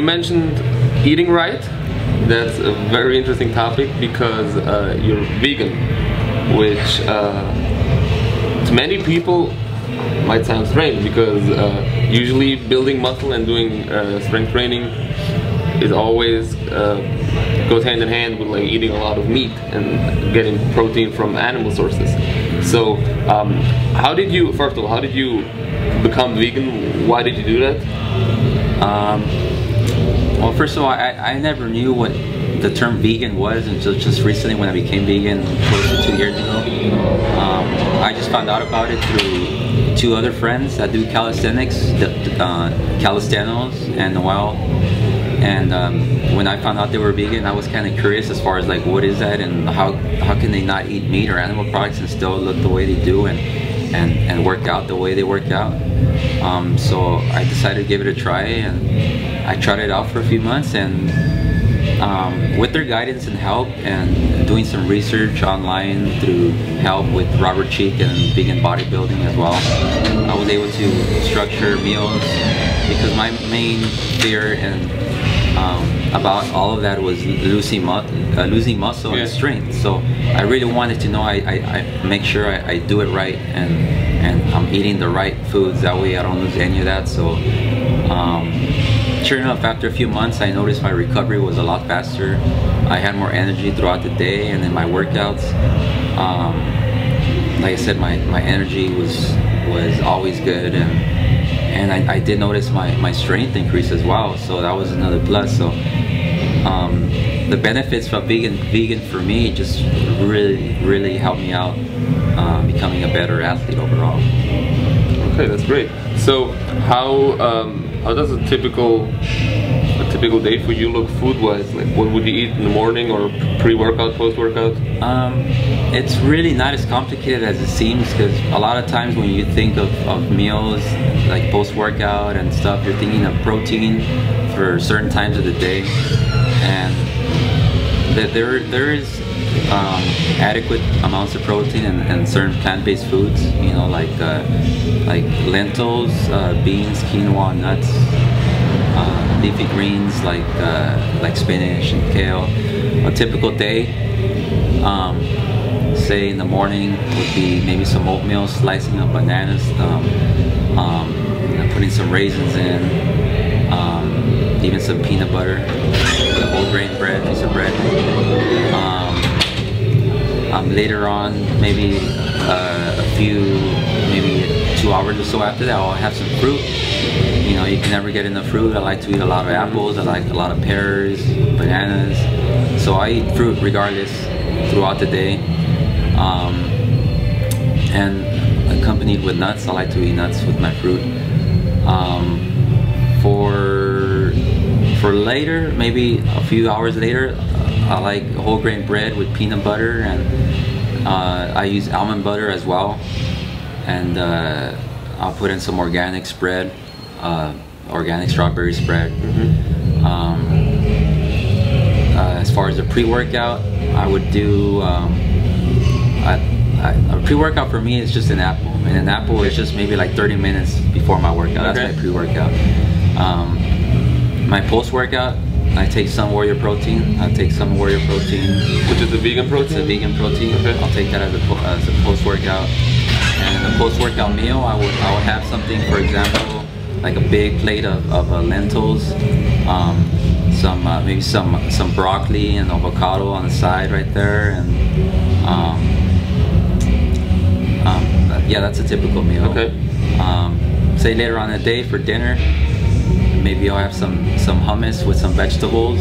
you mentioned eating right. That's a very interesting topic because you're vegan, which to many people might sound strange because usually building muscle and doing strength training is always goes hand in hand with like eating a lot of meat and getting protein from animal sources. So how did you, first of all, how did you become vegan? Why did you do that? Well, first of all, I never knew what the term vegan was until just recently when I became vegan close to 2 years ago. I just found out about it through 2 other friends that do calisthenics, calisthenos and Noel. And when I found out they were vegan, I was kind of curious as far as like what is that and how can they not eat meat or animal products and still look the way they do and work out the way they work out. So I decided to give it a try, and I tried it out for a few months, and with their guidance and help and doing some research online through help with Robert Cheek and vegan bodybuilding as well, I was able to structure meals because my main fear and about all of that was losing muscle and strength. So I really wanted to know I make sure I do it right and I'm eating the right foods, that way I don't lose any of that. So sure enough, after a few months I noticed my recovery was a lot faster. I had more energy throughout the day, and in my workouts, like I said, my energy was always good, and I did notice my strength increase as well, so that was another plus. So the benefits from vegan for me just really helped me out becoming a better athlete overall. Okay, that's great. So how does a typical day for you look food-wise? Like, what would you eat in the morning or pre-workout, post-workout? It's really not as complicated as it seems, because a lot of times when you think of meals like post-workout and stuff, you're thinking of protein for certain times of the day, and there is adequate amounts of protein in certain plant-based foods, you know, like lentils, beans, quinoa, nuts, leafy greens like spinach and kale. A typical day, say in the morning, would be maybe some oatmeal, slicing of bananas, putting some raisins in, even some peanut butter, the whole grain bread, piece of bread. Later on, maybe maybe 2 hours or so after that, I'll have some fruit. You know, you can never get enough fruit. I like to eat a lot of apples, I like a lot of pears, bananas. So I eat fruit regardless throughout the day. And accompanied with nuts, I like to eat nuts with my fruit. For later, maybe a few hours later, I like whole grain bread with peanut butter, and I use almond butter as well. And I'll put in some organic spread, organic strawberry spread. As far as a pre-workout, I would do a pre-workout for me is just an apple, and an apple is just maybe like 30 minutes before my workout. That's my pre-workout. My post-workout, I take some Warrior Protein. I take some Warrior Protein, which is a vegan protein. It's a vegan protein. Okay. I'll take that as a post-workout. And in a post-workout meal, I would have something, for example, like a big plate of lentils, maybe some broccoli and avocado on the side right there, and yeah, that's a typical meal. Okay. Say later on in the day for dinner, maybe I'll have some hummus with some vegetables,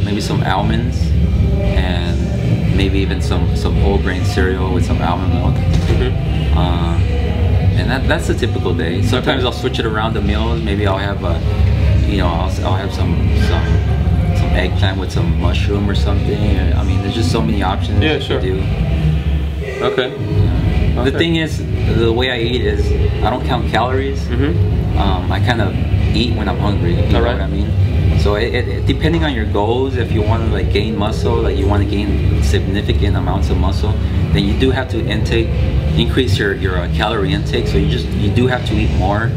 maybe some almonds, and maybe even some whole grain cereal with some almond milk. And that's a typical day. Sometimes I'll switch it around the meals. Maybe I'll have I'll have some eggplant with some mushroom or something. I mean, there's just so many options to do. Okay. The thing is, the way I eat is I don't count calories. I kind of eat when I'm hungry. You know what I mean? So it depending on your goals, if you want to like gain muscle, like you want to gain significant amounts of muscle, then you do have to increase your calorie intake. So you do have to eat more.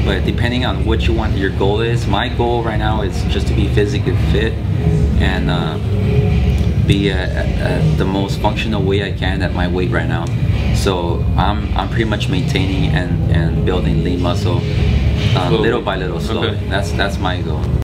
But depending on what you want, your goal is. My goal right now is just to be physically fit and be the most functional way I can at my weight right now. So I'm pretty much maintaining and building lean muscle little by little, slowly. Okay. That's my goal.